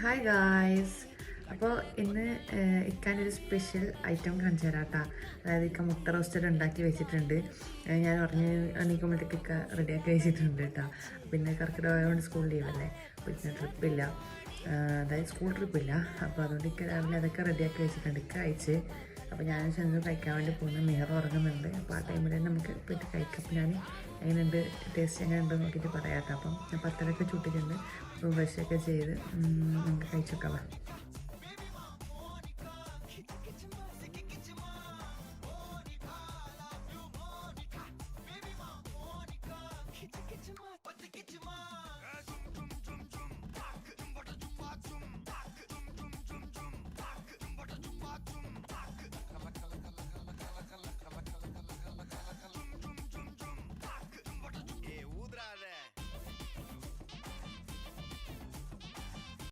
Hi guys. അപ്പോൾ ഇന്ന് ഇക്കാൻ്റെ ഒരു സ്പെഷ്യൽ ഐറ്റം കാണിച്ചു തരാം കേട്ടോ. അതായത് ഇക്ക മുട്ട റോസ്റ്റഡ് ഉണ്ടാക്കി വെച്ചിട്ടുണ്ട്. ഞാൻ പറഞ്ഞ് എണീക്കുമ്പോഴത്തേക്ക് ഇക്ക റെഡിയാക്കി വെച്ചിട്ടുണ്ട് കേട്ടോ. പിന്നെ കർക്കിടകമായതുകൊണ്ട് സ്കൂൾ ലീവല്ലേ, പിന്നെ ട്രിപ്പില്ല, അതായത് സ്കൂൾ ട്രിപ്പില്ല. അപ്പോൾ അതുകൊണ്ട് ഇക്ക രാവിലെ അതൊക്കെ റെഡിയാക്കി വെച്ചിട്ടുണ്ട്. ഇക്ക അയച്ച് അപ്പോൾ ഞാൻ ചെന്ന് കഴിക്കാൻ വേണ്ടി പോകുന്നു. മിഹർ ഉറങ്ങുന്നുണ്ട്. അപ്പോൾ ആ ടൈമിൽ തന്നെ നമുക്ക് പോയിട്ട് കഴിക്കാം. അപ്പോൾ ഞാൻ എങ്ങനെയുണ്ട് ടേസ്റ്റ് എങ്ങനെയുണ്ടെന്ന് നോക്കിയിട്ട് പറയാം കേട്ടോ. അപ്പം ഞാൻ പത്തലൊക്കെ ചുട്ടിട്ടുണ്ട്. അപ്പോൾ ബ്രഷൊക്കെ ചെയ്ത് നമുക്ക് കഴിച്ചൊക്കെ വാ.